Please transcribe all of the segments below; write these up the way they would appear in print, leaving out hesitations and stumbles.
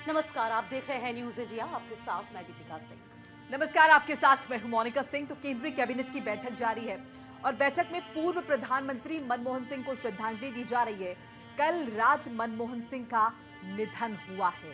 नमस्कार, आप देख रहे हैं न्यूज इंडिया। आपके साथ मैं दीपिका सिंह। नमस्कार, आपके साथ मैं हूं मोनिका सिंह। तो केंद्रीय कैबिनेट की बैठक जारी है और बैठक में पूर्व प्रधानमंत्री मनमोहन सिंह को श्रद्धांजलि दी जा रही है। कल रात मनमोहन सिंह का निधन हुआ है।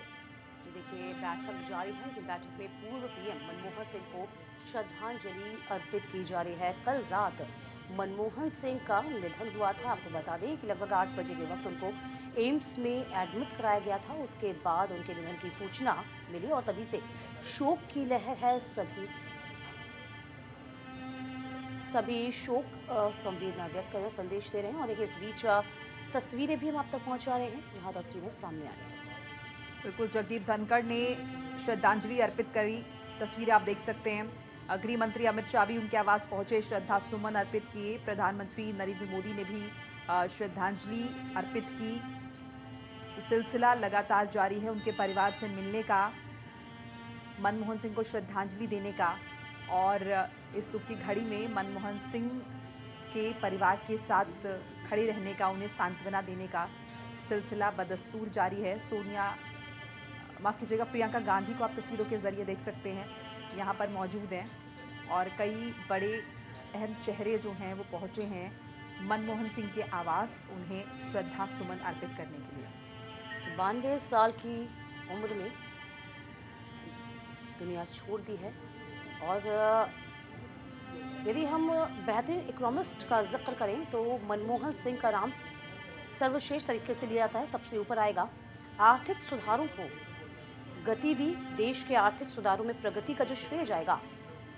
जी देखिए, बैठक जारी है, लेकिन बैठक में पूर्व पीएम मनमोहन सिंह को श्रद्धांजलि अर्पित की जा रही है। कल रात मनमोहन सिंह का निधन हुआ था। आपको बता दें कि लगभग 8 बजे के वक्त उनको एम्स में एडमिट कराया गया था। उसके बाद उनके निधन की सूचना मिली और तभी से शोक की लहर है। सभी शोक संवेदना व्यक्त कर संदेश दे रहे हैं। और देखिए, इस बीच तस्वीरें भी हम आप तक पहुंचा रहे हैं, जहां तस्वीरें सामने आ रही हैं। बिल्कुल, जगदीप धनखड़ ने श्रद्धांजलि अर्पित करी। तस्वीरें आप देख सकते हैं। गृह मंत्री अमित शाह भी उनके आवास पहुंचे, श्रद्धा सुमन अर्पित किए। प्रधानमंत्री नरेंद्र मोदी ने भी श्रद्धांजलि अर्पित की। तो सिलसिला लगातार जारी है उनके परिवार से मिलने का, मनमोहन सिंह को श्रद्धांजलि देने का और इस दुख की घड़ी में मनमोहन सिंह के परिवार के साथ खड़े रहने का, उन्हें सांत्वना देने का सिलसिला बदस्तूर जारी है। माफ़ कीजिएगा, प्रियंका गांधी को आप तस्वीरों के जरिए देख सकते हैं, यहाँ पर मौजूद हैं और कई बड़े अहम चेहरे जो हैं वो पहुँचे हैं मनमोहन सिंह के आवास उन्हें श्रद्धा सुमन अर्पित करने के लिए। 92 साल की उम्र में दुनिया छोड़ दी है। और यदि हम बेहतरीन इकोनॉमिस्ट का जिक्र करें तो मनमोहन सिंह का नाम सर्वश्रेष्ठ तरीके से लिया जाता है। सबसे ऊपर आएगा। आर्थिक सुधारों को गति दी, देश के आर्थिक सुधारों में प्रगति का जो श्रेय जाएगा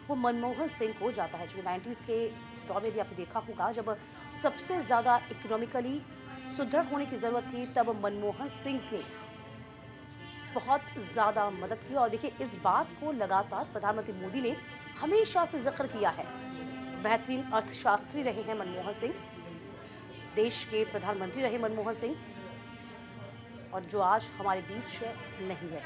वो मनमोहन सिंह को जाता है। जो 90s के दौर में यदि आपने देखा होगा, जब सबसे ज़्यादा इकोनॉमिकली सुदृढ़ होने की ज़रूरत थी, तब मनमोहन सिंह ने बहुत ज़्यादा मदद की। और देखिए, इस बात को लगातार प्रधानमंत्री मोदी ने हमेशा से जिक्र किया है। बेहतरीन अर्थशास्त्री रहे हैं मनमोहन सिंह, देश के प्रधानमंत्री रहे मनमोहन सिंह, और जो आज हमारे बीच नहीं है।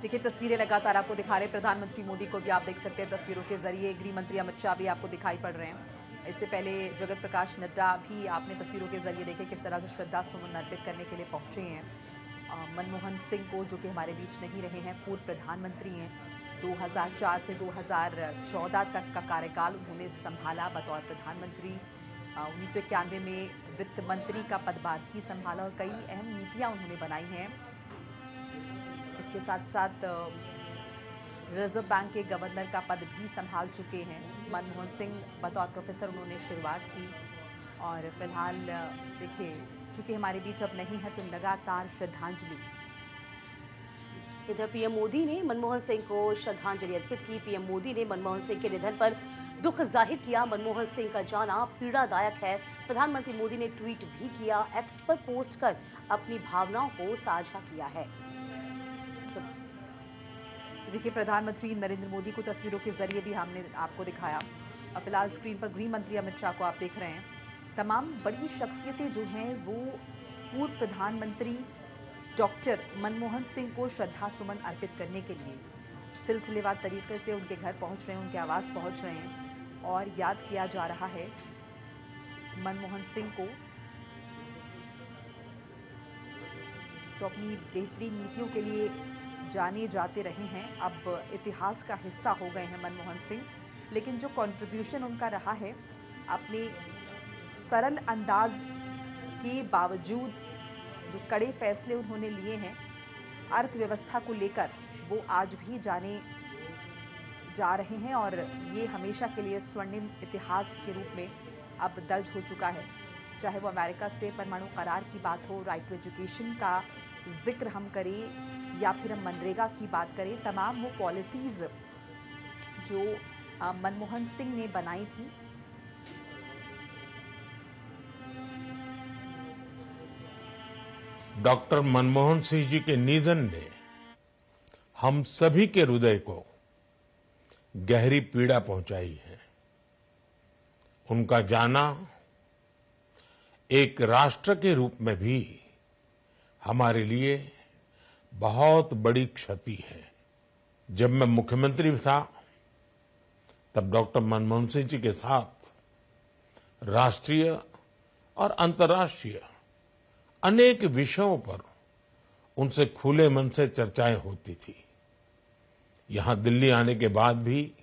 देखिए, तस्वीरें लगातार आपको दिखा रहे हैं। प्रधानमंत्री मोदी को भी आप देख सकते हैं तस्वीरों के जरिए। गृह मंत्री अमित शाह भी आपको दिखाई पड़ रहे हैं। इससे पहले जगत प्रकाश नड्डा भी आपने तस्वीरों के जरिए देखे किस तरह से श्रद्धा सुमन अर्पित करने के लिए पहुंचे हैं। मनमोहन सिंह को, जो कि हमारे बीच नहीं रहे हैं, पूर्व प्रधानमंत्री हैं। 2004 से 2014 तक का कार्यकाल उन्होंने संभाला बतौर प्रधानमंत्री। 1991 में वित्त मंत्री का पदभार भी संभाला और कई अहम नीतियां उन्होंने बनाई हैं। इसके साथ साथ रिजर्व बैंक के गवर्नर का पद भी संभाल चुके हैं मनमोहन सिंह। बतौर प्रोफेसर उन्होंने शुरुआत की और फिलहाल देखिए, चूंकि हमारे बीच अब नहीं है तो लगातार श्रद्धांजलि। इधर पीएम मोदी ने मनमोहन सिंह को श्रद्धांजलि अर्पित की। पीएम मोदी ने मनमोहन सिंह के निधन पर दुख जाहिर किया। मनमोहन सिंह का जाना पीड़ादायक है। प्रधानमंत्री मोदी ने ट्वीट भी किया, एक्स पर पोस्ट कर अपनी भावनाओं को साझा किया है। तो देखिए, प्रधानमंत्री नरेंद्र मोदी को तस्वीरों के जरिए भी हमने आपको दिखाया। फिलहाल स्क्रीन पर गृह मंत्री अमित शाह को आप देख रहे हैं। तमाम बड़ी शख्सियतें जो हैं वो पूर्व प्रधानमंत्री डॉक्टर मनमोहन सिंह को श्रद्धा सुमन अर्पित करने के लिए सिलसिलेवार तरीके से उनके घर पहुंच रहे हैं, उनके आवास पहुंच रहे हैं और याद किया जा रहा है मनमोहन सिंह को। तो अपनी बेहतरीन नीतियों के लिए जाने जाते रहे हैं, अब इतिहास का हिस्सा हो गए हैं मनमोहन सिंह। लेकिन जो कंट्रीब्यूशन उनका रहा है, अपने सरल अंदाज के बावजूद जो कड़े फैसले उन्होंने लिए हैं अर्थव्यवस्था को लेकर, वो आज भी जाने जा रहे हैं और ये हमेशा के लिए स्वर्णिम इतिहास के रूप में अब दर्ज हो चुका है। चाहे वो अमेरिका से परमाणु करार की बात हो, राइट टू एजुकेशन का जिक्र हम करें या फिर हम मनरेगा की बात करें, तमाम वो पॉलिसीज़ जो मनमोहन सिंह ने बनाई थी, डॉक्टर मनमोहन सिंह जी के निधन ने हम सभी के हृदय को गहरी पीड़ा पहुंचाई है। उनका जाना एक राष्ट्र के रूप में भी हमारे लिए बहुत बड़ी क्षति है। जब मैं मुख्यमंत्री था तब डॉक्टर मनमोहन सिंह जी के साथ राष्ट्रीय और अंतर्राष्ट्रीय अनेक विषयों पर उनसे खुले मन से चर्चाएं होती थी। यहां दिल्ली आने के बाद भी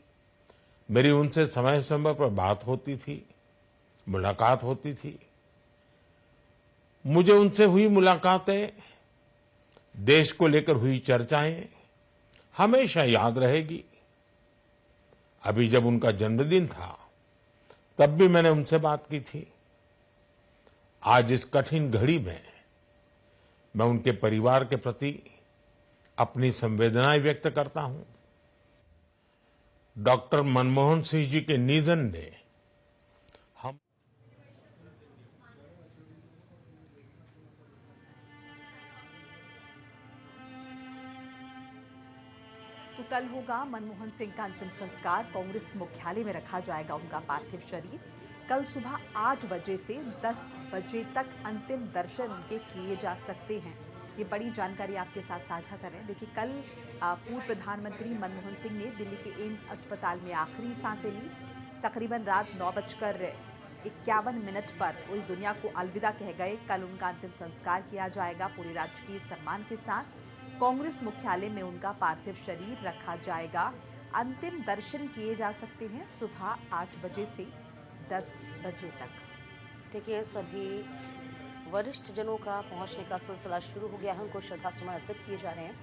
मेरी उनसे समय समय पर बात होती थी, मुलाकात होती थी। मुझे उनसे हुई मुलाकातें, देश को लेकर हुई चर्चाएं हमेशा याद रहेगी। अभी जब उनका जन्मदिन था तब भी मैंने उनसे बात की थी। आज इस कठिन घड़ी में मैं उनके परिवार के प्रति अपनी संवेदनाएं व्यक्त करता हूं। डॉक्टर मनमोहन सिंह जी के निधन ने हम तो कल होगा मनमोहन सिंह का अंतिम संस्कार। कांग्रेस मुख्यालय में रखा जाएगा उनका पार्थिव शरीर। कल सुबह 8 बजे से 10 बजे तक अंतिम दर्शन उनके किए जा सकते हैं। ये बड़ी जानकारी आपके साथ साझा कर रहे हैं। देखिए, कल पूर्व प्रधानमंत्री मनमोहन सिंह ने दिल्ली के एम्स अस्पताल में आखिरी सांसें ली। तकरीबन रात 9:51 पर वो इस दुनिया को अलविदा कह गए। कल उनका अंतिम संस्कार किया जाएगा पूरे राजकीय सम्मान के साथ। कांग्रेस मुख्यालय में उनका पार्थिव शरीर रखा जाएगा। अंतिम दर्शन किए जा सकते हैं सुबह 8 बजे से 10 बजे तक। देखिए, सभी वरिष्ठ जनों का पहुंचने का सिलसिला शुरू हो गया है। उनको श्रद्धासुमन अर्पित किए जा रहे हैं।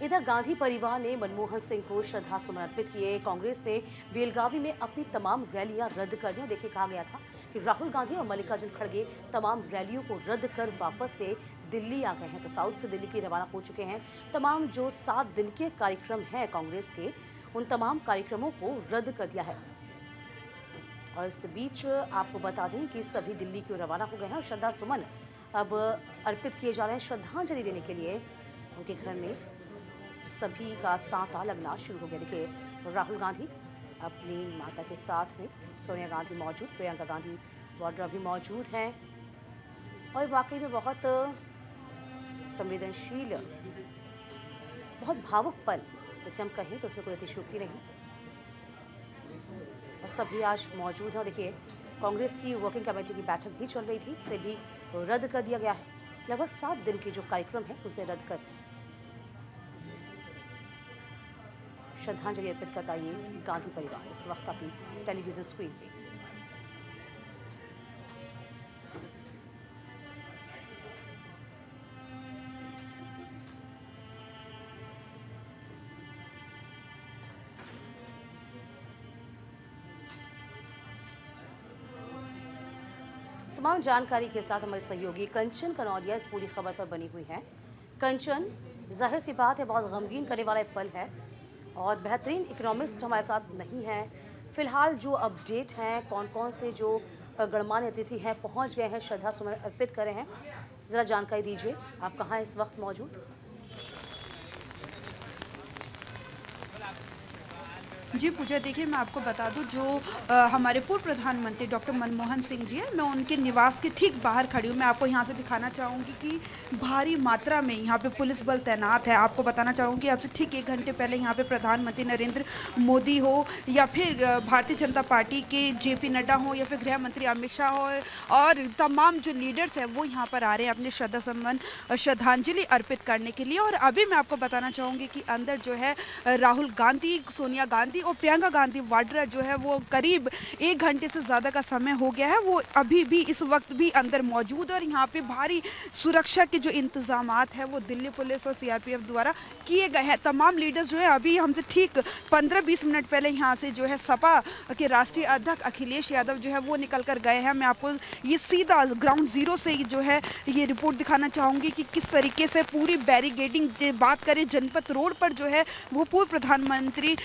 इधर गांधी परिवार ने मनमोहन सिंह को श्रद्धासुमन अर्पित किए। कांग्रेस ने बेलगावी में अपनी तमाम रैलियां रद्द कर दी। देखिए, कहा गया था कि राहुल गांधी और मल्लिकार्जुन खड़गे तमाम रैलियों को रद्द कर वापस से दिल्ली आ गए हैं। तो साउथ से दिल्ली की रवाना हो चुके हैं। तमाम जो 7 दिन के कार्यक्रम हैं कांग्रेस के, उन तमाम कार्यक्रमों को रद्द कर दिया है। और इस बीच आपको बता दें कि सभी दिल्ली की ओर रवाना हो गए हैं और श्रद्धासुमन अब अर्पित किए जा रहे हैं। श्रद्धांजलि देने के लिए उनके घर में सभी का तांता लगना शुरू हो गया। देखिए, राहुल गांधी अपनी माता के साथ में, सोनिया गांधी मौजूद, प्रियंका गांधी वाड्रा भी मौजूद हैं। और वाकई में बहुत संवेदनशील, बहुत भावुक पल जैसे हम कहें तो उसमें कोई अतिशयोक्ति नहीं। और सभी आज मौजूद हैं। देखिए, कांग्रेस की वर्किंग कमेटी की बैठक भी चल रही थी, उसे भी रद्द कर दिया गया है। लगभग 7 दिन के जो कार्यक्रम है उसे रद्द कर श्रद्धांजलि अर्पित करता ये गांधी परिवार इस वक्त अपनी टेलीविजन स्क्रीन पे। तमाम जानकारी के साथ हमारे सहयोगी कंचन कनौजिया इस पूरी खबर पर बनी हुई है। कंचन, जाहिर सी बात है बहुत गमगीन करने वाला पल है और बेहतरीन इकोनॉमिस्ट हमारे साथ नहीं हैं। फिलहाल जो अपडेट हैं, कौन कौन से जो गणमान्य अतिथि हैं पहुंच गए हैं, श्रद्धासुमन अर्पित कर रहे हैं, ज़रा जानकारी दीजिए। आप कहाँ हैं इस वक्त मौजूद? जी पूजा, देखिए मैं आपको बता दूं, जो हमारे पूर्व प्रधानमंत्री डॉक्टर मनमोहन सिंह जी हैं, मैं उनके निवास के ठीक बाहर खड़ी हूं। मैं आपको यहां से दिखाना चाहूँगी कि भारी मात्रा में यहां पे पुलिस बल तैनात है। आपको बताना चाहूँगी अब से ठीक 1 घंटे पहले यहां पे प्रधानमंत्री नरेंद्र मोदी हो या फिर भारतीय जनता पार्टी के JP नड्डा हो या फिर गृह मंत्री अमित शाह हो और तमाम जो लीडर्स हैं वो यहाँ पर आ रहे हैं अपने श्रद्धांजलि अर्पित करने के लिए। और अभी मैं आपको बताना चाहूँगी कि अंदर जो है राहुल गांधी, सोनिया गांधी और प्रियंका गांधी वाड्रा जो है वो करीब 1 घंटे से ज़्यादा का समय हो गया है, वो अभी भी इस वक्त भी अंदर मौजूद है। और यहाँ पे भारी सुरक्षा के जो इंतजामात है वो दिल्ली पुलिस और CRPF द्वारा किए गए हैं। तमाम लीडर्स जो है अभी हमसे ठीक 15-20 मिनट पहले यहाँ से जो है सपा के राष्ट्रीय अध्यक्ष अखिलेश यादव जो है वो निकल कर गए हैं। मैं आपको ये सीधा ग्राउंड जीरो से जो है ये रिपोर्ट दिखाना चाहूँगी कि किस तरीके से पूरी बैरिकेडिंग, बात करें जनपथ रोड पर जो है वो पूर्व प्रधानमंत्री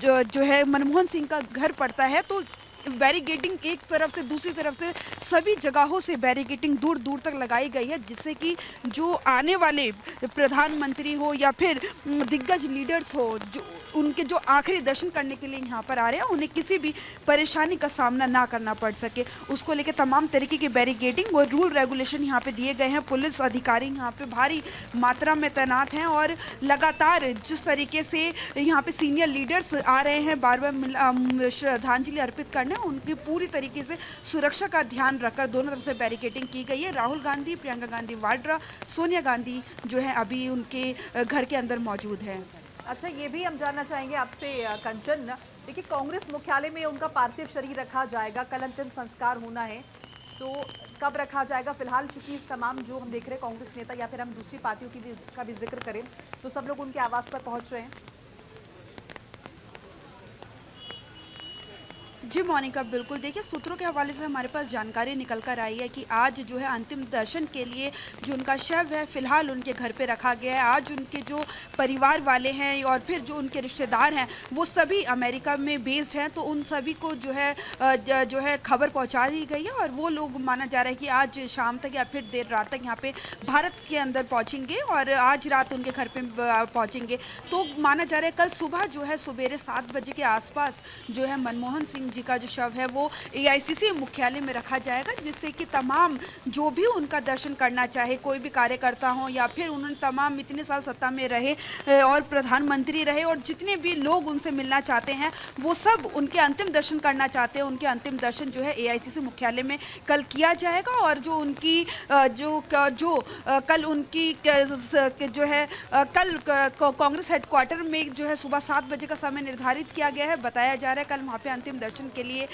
जो है मनमोहन सिंह का घर पड़ता है, तो बैरिकेडिंग एक तरफ से दूसरी तरफ से सभी जगहों से बैरिकेडिंग दूर दूर तक लगाई गई है, जिससे कि जो आने वाले प्रधानमंत्री हो या फिर दिग्गज लीडर्स हो, जो उनके जो आखिरी दर्शन करने के लिए यहाँ पर आ रहे हैं उन्हें किसी भी परेशानी का सामना ना करना पड़ सके, उसको लेकर तमाम तरीके की बैरिकेडिंग और रूल रेगुलेशन यहाँ पे दिए गए हैं। पुलिस अधिकारी यहाँ पे भारी मात्रा में तैनात हैं और लगातार जिस तरीके से यहाँ पे सीनियर लीडर्स आ रहे हैं बार बार श्रद्धांजलि अर्पित करने, उनकी पूरी तरीके से सुरक्षा का ध्यान रखकर दोनों तरफ से बैरिकेडिंग की गई है। राहुल गांधी, प्रियंका गांधी वाड्रा, सोनिया गांधी जो है अभी उनके घर के अंदर मौजूद है। अच्छा, ये भी हम जानना चाहेंगे आपसे कंचन, देखिए कांग्रेस मुख्यालय में उनका पार्थिव शरीर रखा जाएगा, कल अंतिम संस्कार होना है, तो कब रखा जाएगा? फिलहाल चूंकि इस तमाम जो हम देख रहे हैं कांग्रेस नेता या फिर हम दूसरी पार्टियों का भी जिक्र करें तो सब लोग उनके आवास पर पहुंच रहे हैं। जी मोनिका, बिल्कुल देखिए सूत्रों के हवाले से हमारे पास जानकारी निकल कर आई है कि आज जो है अंतिम दर्शन के लिए जो उनका शव है फिलहाल उनके घर पे रखा गया है। आज उनके जो परिवार वाले हैं और फिर जो उनके रिश्तेदार हैं वो सभी अमेरिका में बेस्ड हैं, तो उन सभी को जो है खबर पहुंचा दी गई है और वो लोग माना जा रहा है कि आज शाम तक या फिर देर रात तक यहाँ पे भारत के अंदर पहुँचेंगे और आज रात उनके घर पे पहुँचेंगे। तो माना जा रहा है कल सुबह जो है सवेरे 7 बजे के आसपास जो है मनमोहन सिंह जी का जो शव है वो AICC मुख्यालय में रखा जाएगा, जिससे कि तमाम जो भी उनका दर्शन करना चाहे, कोई भी कार्यकर्ता हो या फिर उन्होंने तमाम इतने साल सत्ता में रहे और प्रधानमंत्री रहे और जितने भी लोग उनसे मिलना चाहते हैं वो सब उनके अंतिम दर्शन करना चाहते हैं, उनके अंतिम दर्शन जो है AICC मुख्यालय में कल किया जाएगा। और जो उनकी कल उनकी जो है कल कांग्रेस हेडक्वार्टर में जो है सुबह 7 बजे का समय निर्धारित किया गया है। बताया जा रहा है कल वहाँ पे अंतिम दर्शन के लिए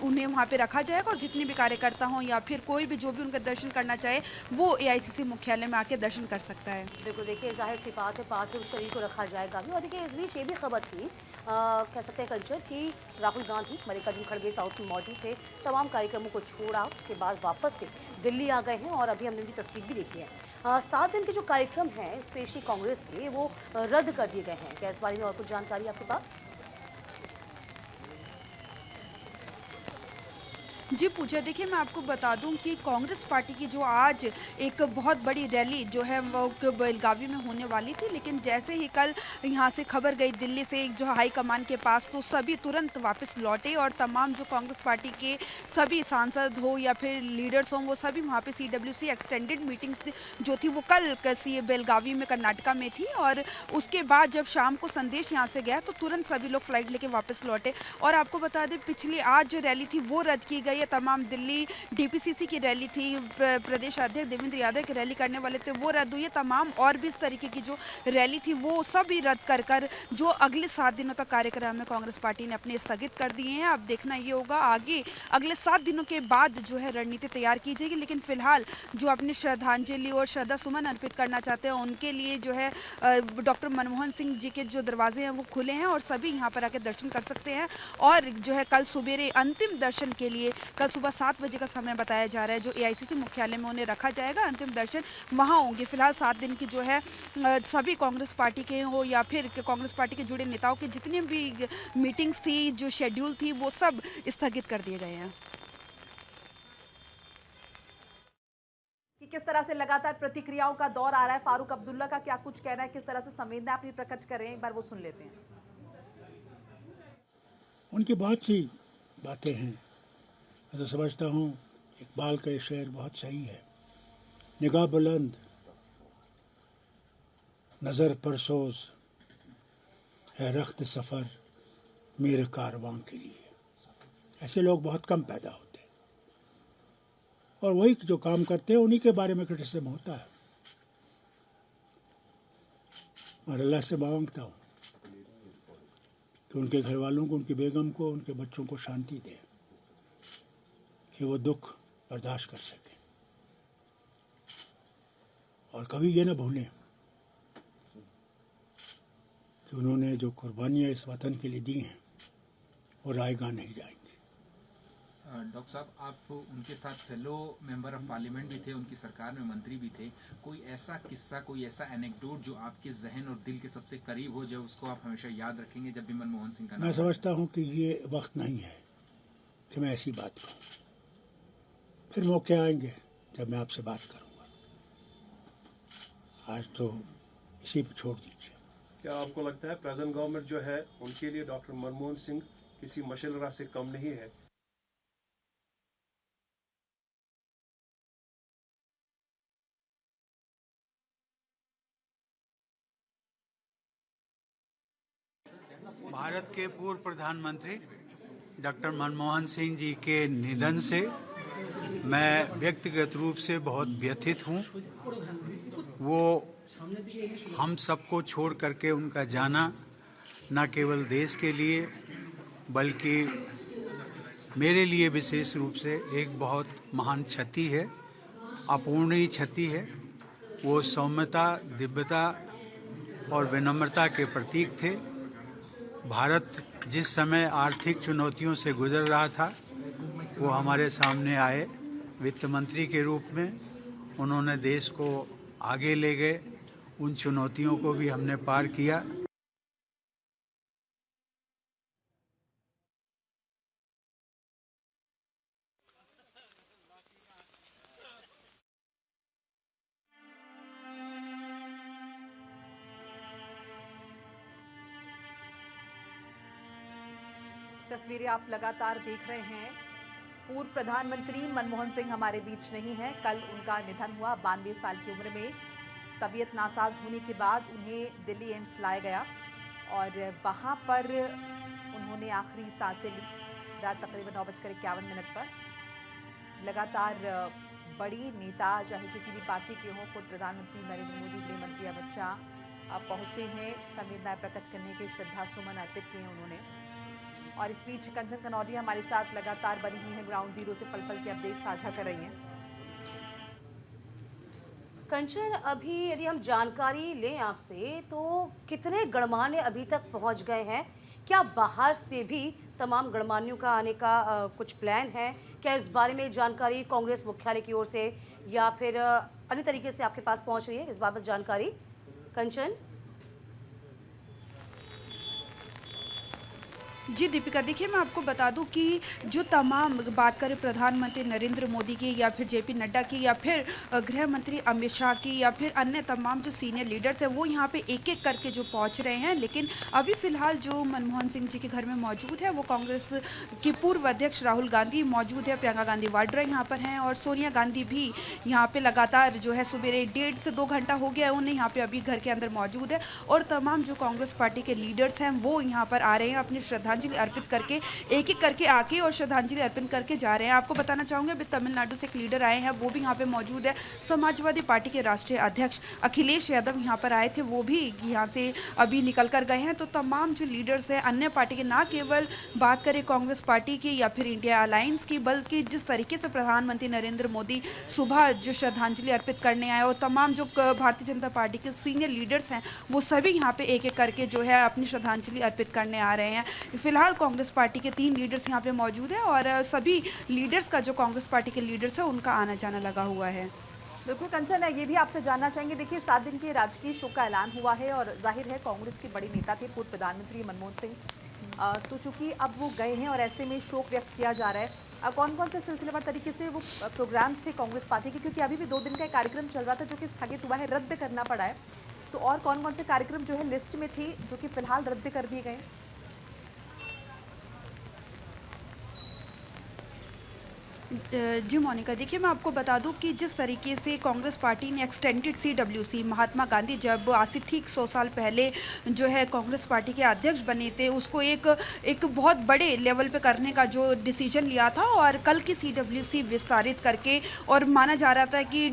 उन्हें वहाँ पे रखा जाएगा और जितने भी कार्यकर्ता हों या फिर कोई भी जो भी उनका दर्शन करना चाहे वो AICC मुख्यालय में आके दर्शन कर सकता है। बिल्कुल, देखिए जाहिर सी बात है पार्थिव शरीर को रखा जाएगा भी। और देखिए इस बीच ये भी खबर थी कह सकते हैं कंचन कि राहुल गांधी मल्लिकार्जुन खड़गे साउथ में मौजूद थे, तमाम कार्यक्रमों को छोड़ा उसके बाद वापस से दिल्ली आ गए हैं और अभी हमने उनकी तस्वीर भी देखी है। 7 दिन के जो कार्यक्रम हैं स्पेशली कांग्रेस के वो रद्द कर दिए गए हैं। क्या इस बारे में और कुछ जानकारी आपके पास? जी पूजा, देखिए मैं आपको बता दूं कि कांग्रेस पार्टी की जो आज एक बहुत बड़ी रैली जो है वो बेलगावी में होने वाली थी, लेकिन जैसे ही कल यहाँ से खबर गई दिल्ली से जो हाई कमान के पास तो सभी तुरंत वापस लौटे और तमाम जो कांग्रेस पार्टी के सभी सांसद हो या फिर लीडर्स हों वो सभी वहाँ पे CWC एक्सटेंडेड मीटिंग जो थी वो कल बेलगावी में कर्नाटका में थी और उसके बाद जब शाम को संदेश यहाँ से गया तो तुरंत सभी लोग फ्लाइट लेके वापस लौटे। और आपको बता दें पिछली आज जो रैली थी वो रद्द की गई। ये तमाम दिल्ली DPCC की रैली थी, प्रदेश अध्यक्ष देवेंद्र यादव की रैली करने वाले थे वो रद्द हुई है। तमाम और भी इस तरीके की जो रैली थी वो सभी रद्द कर जो अगले 7 दिनों तक कार्यक्रम है कांग्रेस पार्टी ने अपने स्थगित कर दिए हैं। अब देखना ये होगा आगे अगले 7 दिनों के बाद जो है रणनीति तैयार की जाएगी, लेकिन फिलहाल जो अपनी श्रद्धांजलि और श्रद्धा सुमन अर्पित करना चाहते हैं उनके लिए जो है डॉक्टर मनमोहन सिंह जी के जो दरवाजे हैं वो खुले हैं और सभी यहाँ पर आकर दर्शन कर सकते हैं। और जो है कल सवेरे अंतिम दर्शन के लिए कल सुबह 7 बजे का समय बताया जा रहा है जो AICC मुख्यालय में उन्हें रखा जाएगा। अंतिम दर्शन वहां होंगे। फिलहाल 7 दिन की जो है सभी कांग्रेस पार्टी के हो या फिर कांग्रेस पार्टी के जुड़े नेताओं की जितनी भी मीटिंग्स थी जो शेड्यूल थी वो सब स्थगित कर दिए गए हैं। कि किस तरह से लगातार प्रतिक्रियाओं का दौर आ रहा है, फारूक अब्दुल्ला का क्या कुछ कहना है, किस तरह से संवेदना अपनी प्रकट कर रहे हैं, एक बार वो सुन लेते हैं। उनकी बहुत सी बातें हैं, मैं तो समझता हूँ इकबाल का ये शेर बहुत सही है, निगाह बुलंद नज़र परसोज है रख्त सफ़र मेरे कारवां के लिए। ऐसे लोग बहुत कम पैदा होते हैं और वही जो काम करते हैं उन्हीं के बारे में क्रिटिसिज्म होता है। और अल्लाह से मांगता हूँ कि उनके घर वालों को, उनकी बेगम को, उनके बच्चों को शांति दे कि वो दुख बर्दाश्त कर सके और कभी ये ना भूलें कि उन्होंने जो कुर्बानियाँ इस वतन के लिए दी हैं वो रायगा नहीं जाएंगी। डॉक्टर साहब, आप उनके साथ फेलो मेंबर ऑफ पार्लियामेंट भी थे, उनकी सरकार में मंत्री भी थे। कोई ऐसा किस्सा, कोई ऐसा एनेक्डोट जो आपके जहन और दिल के सबसे करीब हो, जो उसको आप हमेशा याद रखेंगे जब भी मनमोहन सिंह का नाम? मैं समझता हूँ कि ये वक्त नहीं है कि मैं ऐसी बात कहूँ। फिर मौके आएंगे जब मैं आपसे बात करूँगा। आज तो इसी पे छोड़ दीजिए। क्या आपको लगता है प्रेजेंट गवर्नमेंट जो है उनके लिए डॉक्टर मनमोहन सिंह किसी मशाल राह से कम नहीं है? भारत के पूर्व प्रधानमंत्री डॉक्टर मनमोहन सिंह जी के निधन से मैं व्यक्तिगत रूप से बहुत व्यथित हूँ। वो हम सबको छोड़ करके उनका जाना न केवल देश के लिए बल्कि मेरे लिए विशेष रूप से एक बहुत महान क्षति है, अपूर्णीय क्षति है। वो सौम्यता, दिव्यता और विनम्रता के प्रतीक थे। भारत जिस समय आर्थिक चुनौतियों से गुजर रहा था वो हमारे सामने आए वित्त मंत्री के रूप में, उन्होंने देश को आगे ले गए, उन चुनौतियों को भी हमने पार किया। तस्वीरें आप लगातार देख रहे हैं। पूर्व प्रधानमंत्री मनमोहन सिंह हमारे बीच नहीं है। कल उनका निधन हुआ 92 साल की उम्र में। तबीयत नासाज होने के बाद उन्हें दिल्ली एम्स लाया गया और वहां पर उन्होंने आखिरी सांसें ली रात तकरीबन 9:51 पर। लगातार बड़ी नेता चाहे किसी भी पार्टी के हों, खुद प्रधानमंत्री नरेंद्र मोदी, गृह मंत्री अमित शाह पहुंचे हैं, संवेदनाएं प्रकट करने के श्रद्धा सुमन अर्पित किए हैं उन्होंने। और इस बीच कंचन कनौजिया हमारे साथ लगातार बनी हुई है, ग्राउंड जीरो से पल पल के अपडेट साझा कर रही हैं। कंचन, अभी यदि हम जानकारी लें आपसे तो कितने गणमान्य अभी तक पहुंच गए हैं? क्या बाहर से भी तमाम गणमान्यों का आने का कुछ प्लान है? क्या इस बारे में जानकारी कांग्रेस मुख्यालय की ओर से या फिर अन्य तरीके से आपके पास पहुंच रही है? इस बाबत जानकारी कंचन। जी दीपिका, देखिए मैं आपको बता दूं कि जो तमाम बात करें प्रधानमंत्री नरेंद्र मोदी की या फिर जेपी नड्डा की या फिर गृह मंत्री अमित शाह की या फिर अन्य तमाम जो सीनियर लीडर्स हैं वो यहाँ पे एक एक करके जो पहुँच रहे हैं। लेकिन अभी फिलहाल जो मनमोहन सिंह जी के घर में मौजूद है वो कांग्रेस की पूर्व अध्यक्ष राहुल गांधी मौजूद है, प्रियंका गांधी वाड्रा यहाँ पर हैं और सोनिया गांधी भी यहाँ पे लगातार जो है सुबह 1.5 से 2 घंटा हो गया है उन्हें यहाँ पे अभी घर के अंदर मौजूद है। और तमाम जो कांग्रेस पार्टी के लीडर्स हैं वो यहाँ पर आ रहे हैं अपनी श्रद्धांजलि अर्पित करके, एक एक करके आके और श्रद्धांजलि अर्पित करके जा रहे हैं। आपको बताना चाहूंगे अभी तमिलनाडु से एक लीडर आए हैं, वो भी यहाँ पे मौजूद है। समाजवादी पार्टी के राष्ट्रीय अध्यक्ष अखिलेश यादव यहाँ पर आए थे, वो भी यहाँ से अभी निकल कर गए हैं। तो तमाम जो लीडर्स हैं अन्य पार्टी के, ना केवल बात करें कांग्रेस पार्टी की या फिर इंडिया अलायंस की, बल्कि जिस तरीके से प्रधानमंत्री नरेंद्र मोदी सुबह जो श्रद्धांजलि अर्पित करने आए और तमाम जो भारतीय जनता पार्टी के सीनियर लीडर्स हैं वो सभी यहाँ पे एक एक करके जो है अपनी श्रद्धांजलि अर्पित करने आ रहे हैं। फिलहाल कांग्रेस पार्टी के 3 लीडर्स यहाँ पे मौजूद हैं और सभी लीडर्स का जो कांग्रेस पार्टी के लीडर्स है उनका आना जाना लगा हुआ है। बिल्कुल कंचन, ये भी आपसे जानना चाहेंगे। देखिए 7 दिन के राजकीय शोक का ऐलान हुआ है और जाहिर है कांग्रेस के बड़े नेता थे पूर्व प्रधानमंत्री मनमोहन सिंह, तो चूंकि अब वो गए हैं और ऐसे में शोक व्यक्त किया जा रहा है, कौन कौन से सिलसिलेवार तरीके से वो प्रोग्राम्स थे कांग्रेस पार्टी के? क्योंकि अभी भी 2 दिन का कार्यक्रम चल रहा था जो कि स्थगित हुआ है, रद्द करना पड़ा है। तो और कौन कौन से कार्यक्रम जो है लिस्ट में थी जो कि फिलहाल रद्द कर दिए गए? जी मोनिका, देखिए मैं आपको बता दूं कि जिस तरीके से कांग्रेस पार्टी ने एक्सटेंडेड CWC, महात्मा गांधी जब आज से ठीक 100 साल पहले जो है कांग्रेस पार्टी के अध्यक्ष बने थे, उसको एक बहुत बड़े लेवल पे करने का जो डिसीजन लिया था और कल की CWC विस्तारित करके, और माना जा रहा था कि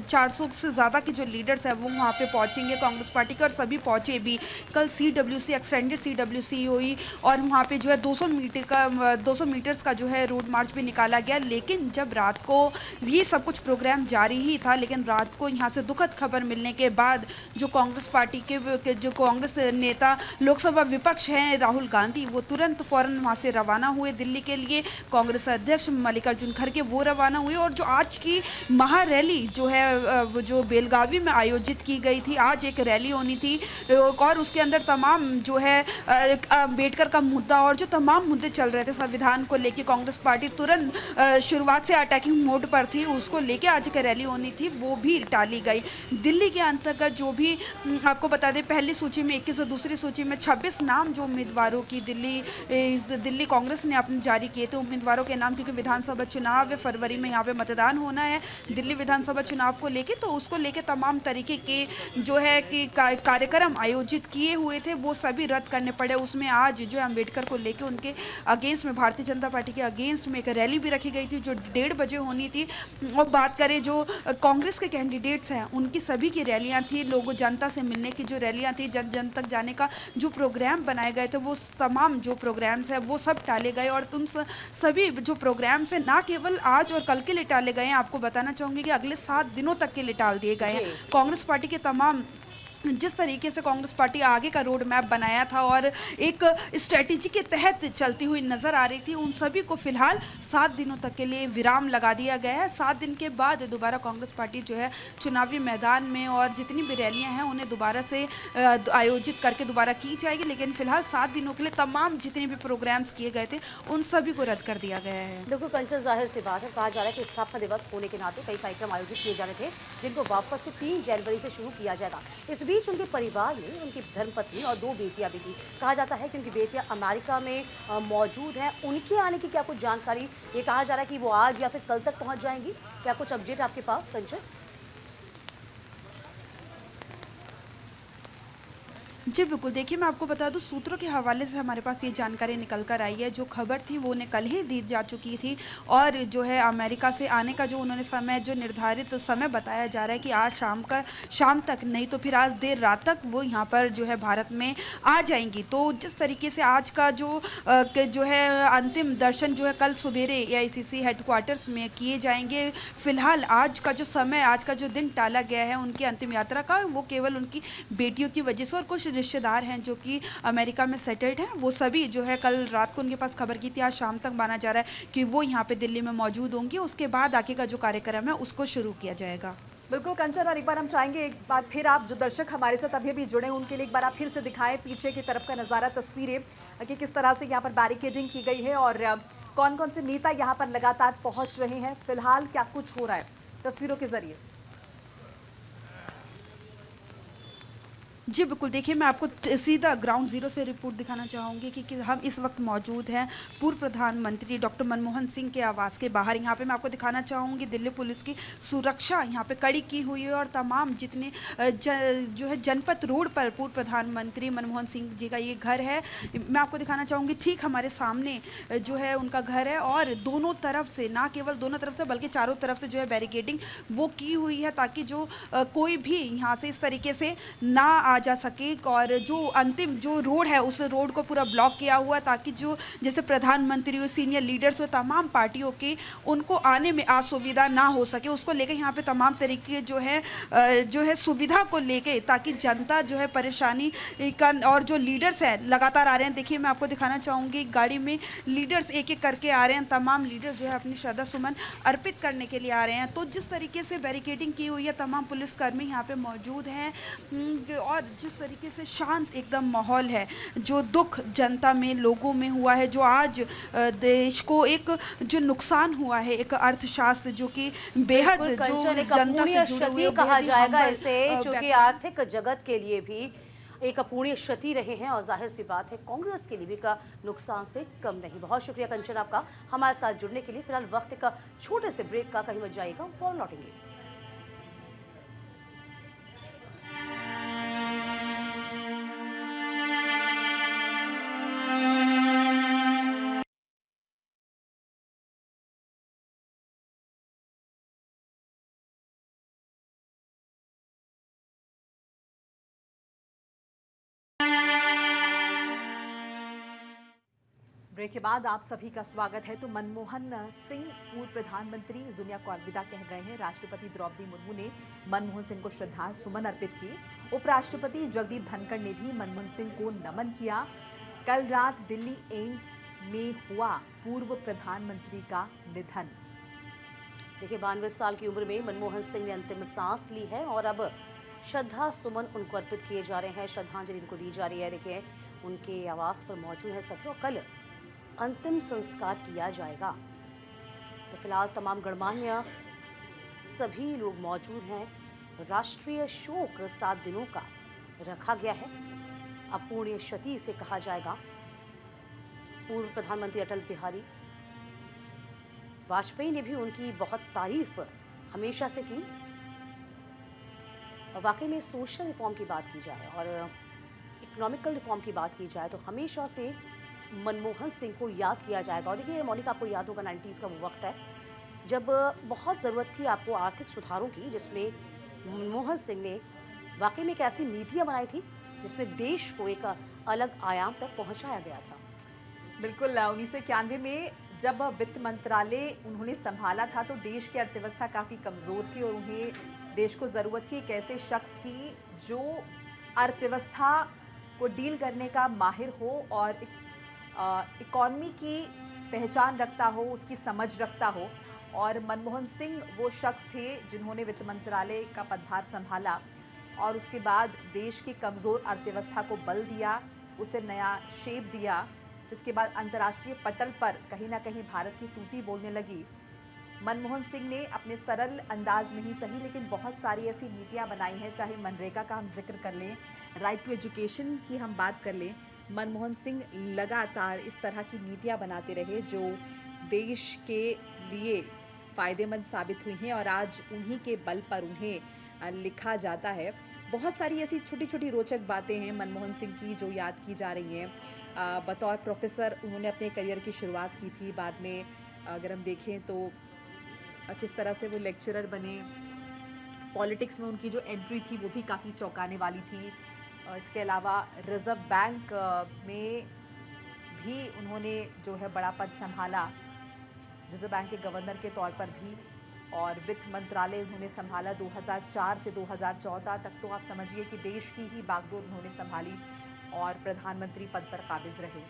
450 से ज़्यादा के जो लीडर्स हैं वो वहाँ पे पहुँचेंगे कांग्रेस पार्टी के, और सभी पहुँचे भी। कल CWC एक्सटेंडेड CWC हुई और वहाँ पर जो है 200 मीटर्स का जो है रोड मार्च भी निकाला गया। लेकिन जब रात को ये सब कुछ प्रोग्राम जारी ही था, लेकिन रात को यहाँ से दुखद खबर मिलने के बाद जो कांग्रेस पार्टी के जो कांग्रेस नेता लोकसभा विपक्ष हैं राहुल गांधी, वो तुरंत फौरन वहाँ से रवाना हुए दिल्ली के लिए। कांग्रेस अध्यक्ष मल्लिकार्जुन खड़गे वो रवाना हुए और जो आज की महारैली जो है जो बेलगावी में आयोजित की गई थी, आज एक रैली होनी थी और उसके अंदर तमाम जो है अम्बेडकर का मुद्दा और जो तमाम मुद्दे चल रहे थे संविधान को लेकर, कांग्रेस पार्टी तुरंत शुरुआत से अटैकिंग मोड पर थी, उसको लेके आज एक रैली होनी थी, वो भी टाली गई। दिल्ली के अंतर्गत जो भी आपको बता दें, पहली सूची में 21 और दूसरी सूची में 26 नाम जो उम्मीदवारों की दिल्ली कांग्रेस ने अपने जारी किए थे उम्मीदवारों के नाम, क्योंकि विधानसभा चुनाव है, फरवरी में यहाँ पे मतदान होना है दिल्ली विधानसभा चुनाव को लेके, तो उसको लेके तमाम तरीके के जो है कि कार्यक्रम आयोजित किए हुए थे वो सभी रद्द करने पड़े। उसमें आज जो अम्बेडकर को लेके उनके अगेंस्ट में, भारतीय जनता पार्टी के अगेंस्ट में एक रैली भी रखी गई थी जो 1:30 बजे होनी थी। और बात करें जो कांग्रेस के कैंडिडेट्स हैं उनकी सभी की रैलियां थी, लोगों जनता से मिलने की जो रैलियां थी, जन जन तक जाने का जो प्रोग्राम बनाए गए थे वो तमाम जो प्रोग्राम्स हैं वो सब टाले गए। और तुम सभी जो प्रोग्राम्स हैं ना केवल आज और कल के लिए टाले गए हैं, आपको बताना चाहूँगी कि अगले 7 दिनों तक के लिए टाल दिए गए हैं। कांग्रेस पार्टी के तमाम, जिस तरीके से कांग्रेस पार्टी आगे का रोड मैप बनाया था और एक स्ट्रेटेजी के तहत चलती हुई नजर आ रही थी, उन सभी को फिलहाल 7 दिनों तक के लिए विराम लगा दिया गया है। 7 दिन के बाद दोबारा कांग्रेस पार्टी जो है चुनावी मैदान में और जितनी भी रैलियां हैं उन्हें दोबारा से आयोजित करके दोबारा की जाएगी, लेकिन फिलहाल 7 दिनों के लिए तमाम जितने भी प्रोग्राम्स किए गए थे उन सभी को रद्द कर दिया गया है। बिल्कुल कंचन, जाहिर सी बात है, कहा जा रहा है कि स्थापना दिवस होने के नाते कई कार्यक्रम आयोजित किए जा रहे थे जिनको वापस से 3 जनवरी से शुरू किया जाएगा। इस बीच उनके परिवार में उनकी धर्मपत्नी और 2 बेटियां भी थी। कहा जाता है कि उनकी बेटियां अमेरिका में मौजूद हैं। उनके आने की क्या कुछ जानकारी, ये कहा जा रहा है कि वो आज या फिर कल तक पहुंच जाएंगी, क्या कुछ अपडेट आपके पास कंचन? जी बिल्कुल, देखिए मैं आपको बता दूं, सूत्रों के हवाले से हमारे पास ये जानकारी निकल कर आई है। जो खबर थी वो उन्हें कल ही दी जा चुकी थी और जो है अमेरिका से आने का जो उन्होंने समय, जो निर्धारित समय बताया जा रहा है कि आज शाम तक, नहीं तो फिर आज देर रात तक वो यहाँ पर जो है भारत में आ जाएंगी। तो जिस तरीके से आज का जो है अंतिम दर्शन जो है कल सवेरे AICC हेडक्वार्टर्स में किए जाएंगे। फिलहाल आज का जो समय, आज का जो दिन टाला गया है उनकी अंतिम यात्रा का, वो केवल उनकी बेटियों की वजह से और कुछ रिश्तेदार हैं जो कि अमेरिका में सेटल्ड हैं, वो सभी जो है कल रात को उनके पास खबर की थी, आज शाम तक माना जा रहा है कि वो यहाँ पे दिल्ली में मौजूद होंगी। उसके बाद आगे का जो कार्यक्रम है उसको शुरू किया जाएगा। बिल्कुल कंचन, और एक बार हम चाहेंगे एक बार फिर आप जो दर्शक हमारे साथ अभी भी जुड़े उनके लिए एक बार आप फिर से दिखाएं पीछे की तरफ का नज़ारा, तस्वीरें कि किस तरह से यहाँ पर बैरिकेडिंग की गई है और कौन कौन से नेता यहाँ पर लगातार पहुँच रहे हैं, फिलहाल क्या कुछ हो रहा है तस्वीरों के जरिए। जी बिल्कुल, देखिए मैं आपको सीधा ग्राउंड जीरो से रिपोर्ट दिखाना चाहूँगी कि हम इस वक्त मौजूद हैं पूर्व प्रधानमंत्री डॉक्टर मनमोहन सिंह के आवास के बाहर। यहाँ पे मैं आपको दिखाना चाहूँगी दिल्ली पुलिस की सुरक्षा यहाँ पे कड़ी की हुई है और तमाम जितने जो है जनपथ रोड पर पूर्व प्रधानमंत्री मनमोहन सिंह जी का ये घर है, मैं आपको दिखाना चाहूँगी ठीक हमारे सामने जो है उनका घर है और दोनों तरफ से, ना केवल दोनों तरफ से बल्कि चारों तरफ से जो है बैरिकेडिंग वो की हुई है ताकि जो कोई भी यहाँ से इस तरीके से ना आ जा सके। और जो अंतिम जो रोड है उस रोड को पूरा ब्लॉक किया हुआ ताकि जो जैसे प्रधानमंत्री हो, सीनियर लीडर्स हो, तमाम पार्टियों के उनको आने में असुविधा ना हो सके, उसको लेके यहाँ पे तमाम तरीके जो है सुविधा को लेके, ताकि जनता जो है परेशानी का, और जो लीडर्स हैं लगातार आ रहे हैं। देखिए मैं आपको दिखाना चाहूँगी गाड़ी में लीडर्स एक एक करके आ रहे हैं, तमाम लीडर्स जो है अपनी श्रद्धा सुमन अर्पित करने के लिए आ रहे हैं। तो जिस तरीके से बैरिकेडिंग की हुई है, तमाम पुलिसकर्मी यहाँ पे मौजूद हैं और जिस तरीके से शांत एकदम माहौल है, जो दुख जनता में, लोगों में हुआ है, जो आज देश को एक जो नुकसान हुआ है, एक अर्थशास्त्र जो कि बेहद जो जनता से जुड़े हुए कहा जाएगा इसे, क्योंकि आर्थिक जगत के लिए भी एक अपूर्णीय क्षति रहे हैं और जाहिर सी बात है कांग्रेस के लिए भी का नुकसान से कम नहीं। बहुत शुक्रिया कंचन आपका हमारे साथ जुड़ने के लिए। फिलहाल वक्त का छोटे से ब्रेक का, कहीं मत जाइएगा, फौरन लौटेंगे। ब्रेक के बाद आप सभी का स्वागत है। तो मनमोहन सिंह पूर्व प्रधानमंत्री इस दुनिया को अलविदा कह गए हैं। राष्ट्रपति द्रौपदी मुर्मू ने मनमोहन सिंह को श्रद्धा सुमन अर्पित किए। उपराष्ट्रपति जगदीप धनखड़ ने भी मनमोहन सिंह को नमन किया। कल रात दिल्ली एम्स में हुआ पूर्व प्रधानमंत्री का निधन। देखिए 92 साल की उम्र में मनमोहन सिंह ने अंतिम सांस ली है और अब श्रद्धा सुमन उनको अर्पित किए जा रहे हैं, श्रद्धांजलि उनको दी जा रही है। देखिए उनके आवास पर मौजूद है सभी और कल अंतिम संस्कार किया जाएगा। तो फिलहाल तमाम गणमान्य सभी लोग मौजूद हैं। राष्ट्रीय शोक 7 दिनों का रखा गया है। अपूर्णीय क्षति इसे कहा जाएगा। पूर्व प्रधानमंत्री अटल बिहारी वाजपेयी ने भी उनकी बहुत तारीफ हमेशा से की। और वाकई में सोशल रिफॉर्म की बात की जाए और इकोनॉमिकल रिफॉर्म की बात की जाए तो हमेशा से मनमोहन सिंह को याद किया जाएगा। और देखिए मोनिका, आपको याद होगा 90s का वो वक्त है जब बहुत ज़रूरत थी आपको आर्थिक सुधारों की, जिसमें मनमोहन सिंह ने वाकई में एक ऐसी नीतियाँ बनाई थी जिसमें देश को एक अलग आयाम तक पहुँचाया गया था। बिल्कुल 1991 में जब वित्त मंत्रालय उन्होंने संभाला था तो देश की अर्थव्यवस्था काफ़ी कमज़ोर थी और उन्हें देश को ज़रूरत थी एक ऐसे शख्स की जो अर्थव्यवस्था को डील करने का माहिर हो और इकॉनमी की पहचान रखता हो, उसकी समझ रखता हो। और मनमोहन सिंह वो शख्स थे जिन्होंने वित्त मंत्रालय का पदभार संभाला और उसके बाद देश की कमज़ोर अर्थव्यवस्था को बल दिया, उसे नया शेप दिया। उसके बाद अंतर्राष्ट्रीय पटल पर कहीं ना कहीं भारत की तूती बोलने लगी। मनमोहन सिंह ने अपने सरल अंदाज में ही सही लेकिन बहुत सारी ऐसी नीतियां बनाई हैं, चाहे मनरेगा का हम जिक्र कर लें, राइट टू एजुकेशन की हम बात कर लें। मनमोहन सिंह लगातार इस तरह की नीतियां बनाते रहे जो देश के लिए फ़ायदेमंद साबित हुई हैं और आज उन्हीं के बल पर उन्हें लिखा जाता है। बहुत सारी ऐसी छोटी छोटी रोचक बातें हैं मनमोहन सिंह की जो याद की जा रही हैं। बतौर प्रोफेसर उन्होंने अपने करियर की शुरुआत की थी। बाद में अगर हम देखें तो किस तरह से वो लेक्चरर बने। पॉलिटिक्स में उनकी जो एंट्री थी वो भी काफ़ी चौंकाने वाली थी। इसके अलावा रिज़र्व बैंक में भी उन्होंने जो है बड़ा पद संभाला, रिज़र्व बैंक के गवर्नर के तौर पर भी। और वित्त मंत्रालय उन्होंने संभाला 2004 से 2014 तक। तो आप समझिए कि देश की ही बागडोर उन्होंने संभाली और प्रधानमंत्री पद पर काबिज रहे।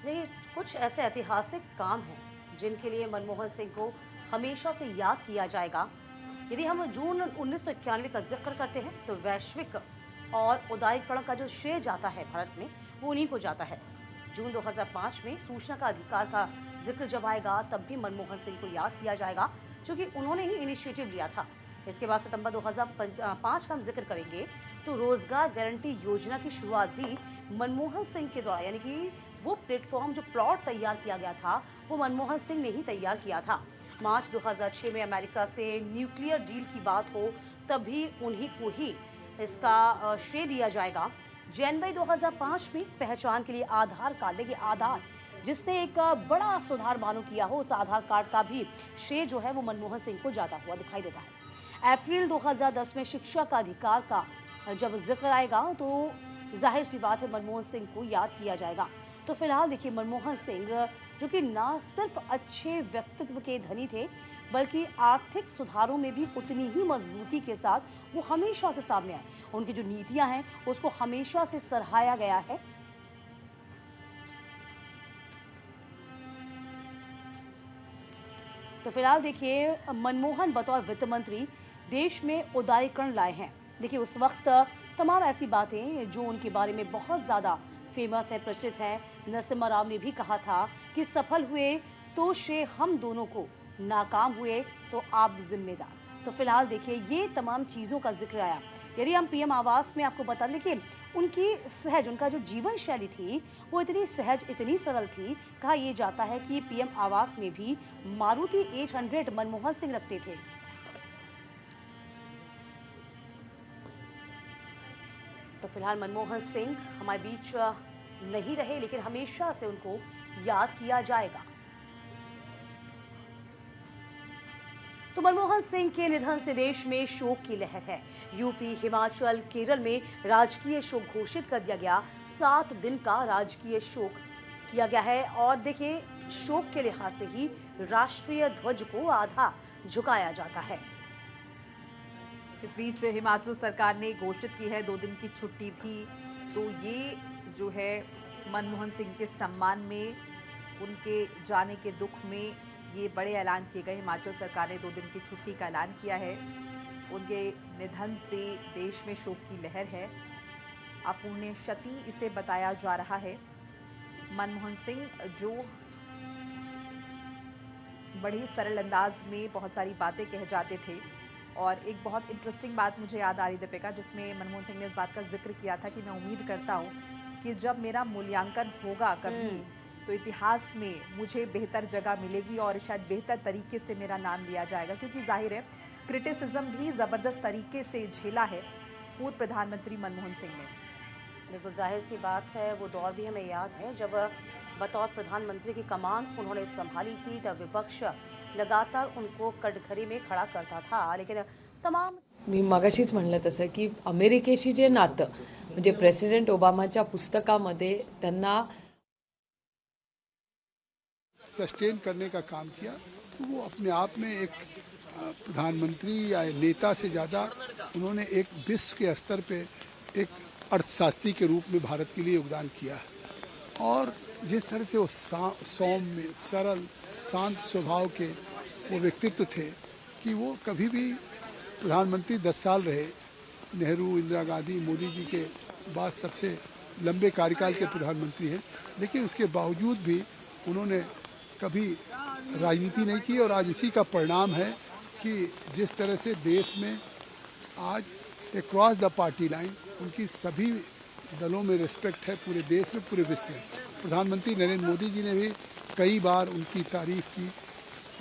देखिए कुछ ऐसे ऐतिहासिक काम हैं जिनके लिए मनमोहन सिंह को हमेशा से याद किया जाएगा। यदि हम जून 1991 का जिक्र करते हैं तो वैश्विक और उदारीकरण का जो श्रेय जाता है भारत में वो उन्हीं को जाता है। जून 2005 में सूचना का अधिकार का जिक्र जब आएगा तब भी मनमोहन सिंह को याद किया जाएगा क्योंकि उन्होंने ही इनिशिएटिव लिया था। इसके बाद सितंबर 2005 का हम जिक्र करेंगे तो रोजगार गारंटी योजना की शुरुआत भी मनमोहन सिंह के द्वारा, यानी कि वो प्लेटफॉर्म जो प्लॉट तैयार किया गया था वो मनमोहन सिंह ने ही तैयार किया था। मार्च 2006 में अमेरिका से न्यूक्लियर डील की बात हो तब भी उन्हीं को ही इसका श्रेय दिया जाएगा। जनवरी 2005 में पहचान के लिए आधार कार्ड, देखिए आधार जिसने एक बड़ा सुधार मालूम किया हो, उस आधार कार्ड का भी श्रेय जो है वो मनमोहन सिंह को जाता हुआ दिखाई देता है। अप्रैल 2010 में शिक्षा का अधिकार का जब जिक्र आएगा तो जाहिर सी बात है मनमोहन सिंह को याद किया जाएगा। तो फिलहाल देखिए मनमोहन सिंह जो कि ना सिर्फ अच्छे व्यक्तित्व के धनी थे बल्कि आर्थिक सुधारों में भी उतनी ही मजबूती के साथ वो हमेशा से सामने आए। उनकी जो नीतियां हैं उसको हमेशा से सराहाया गया है। तो फिलहाल देखिए मनमोहन बतौर वित्त मंत्री देश में उदारीकरण लाए हैं। देखिए उस वक्त तमाम ऐसी बातें जो उनके बारे में बहुत ज़्यादा फेमस है, प्रचलित है। नरसिम्हा राव ने भी कहा था कि सफल हुए तो श्रेय हम दोनों को, नाकाम हुए तो आप जिम्मेदार। तो फिलहाल देखिए ये तमाम चीज़ों का जिक्र आया। यदि हम पीएम आवास में आपको बता दें कि उनकी सहज, उनका जो जीवन शैली थी वो इतनी सहज, इतनी सरल थी। कहा यह जाता है कि पीएम आवास में भी मारुति 800 मनमोहन सिंह रखते थे। तो फिलहाल मनमोहन सिंह हमारे बीच नहीं रहे लेकिन हमेशा से उनको याद किया जाएगा। तो मनमोहन सिंह के निधन से देश में शोक की लहर है। यूपी, हिमाचल, केरल में राजकीय शोक घोषित कर दिया गया। 7 दिन का राजकीय शोक किया गया है और देखिए शोक के लिहाज से ही राष्ट्रीय ध्वज को आधा झुकाया जाता है। इस बीच हिमाचल सरकार ने घोषित की है 2 दिन की छुट्टी भी। तो ये जो है मनमोहन सिंह के सम्मान में, उनके जाने के दुख में ये बड़े ऐलान किए गए। हिमाचल सरकार ने 2 दिन की छुट्टी का ऐलान किया है। उनके निधन से देश में शोक की लहर है। अपूर्णीय क्षति इसे बताया जा रहा है। मनमोहन सिंह जो बड़े ही सरल अंदाज में बहुत सारी बातें कह जाते थे। और एक बहुत इंटरेस्टिंग बात मुझे याद आ रही दीपिका, जिसमें मनमोहन सिंह ने इस बात का जिक्र किया था कि मैं उम्मीद करता हूँ कि जब मेरा मूल्यांकन होगा कभी, तो इतिहास में मुझे बेहतर जगह मिलेगी और शायद बेहतर तरीके से मेरा नाम लिया जाएगा, क्योंकि जाहिर है क्रिटिसिज्म भी ज़बरदस्त तरीके से झेला है पूर्व प्रधानमंत्री मनमोहन सिंह ने। बिल्कुल जाहिर सी बात है, वो दौर भी हमें याद है जब बतौर प्रधानमंत्री की कमान उन्होंने संभाली थी, तब विपक्ष लगातार उनको कटघरे में खड़ा करता था। लेकिन तमाम मी मगाशीच म्हणलं तसं की अमेरिकेशी जे नातं म्हणजे प्रेसिडेंट ओबामाच्या पुस्तकामध्ये त्यांना सस्टेन करने का काम किया, तो वो अपने आप में एक प्रधानमंत्री या नेता से ज़्यादा उन्होंने एक विश्व के स्तर पे एक अर्थशास्त्री के रूप में भारत के लिए योगदान किया है। और जिस तरह से वो सौम्य, सरल, शांत स्वभाव के वो व्यक्तित्व थे कि वो कभी भी प्रधानमंत्री 10 साल रहे, नेहरू, इंदिरा गांधी, मोदी जी के बाद सबसे लंबे कार्यकाल के प्रधानमंत्री हैं, लेकिन उसके बावजूद भी उन्होंने कभी राजनीति नहीं की। और आज उसी का परिणाम है कि जिस तरह से देश में आज अक्रॉस द पार्टी लाइन उनकी सभी दलों में रिस्पेक्ट है, पूरे देश में, पूरे विश्व में। प्रधानमंत्री नरेंद्र मोदी जी ने भी कई बार उनकी तारीफ की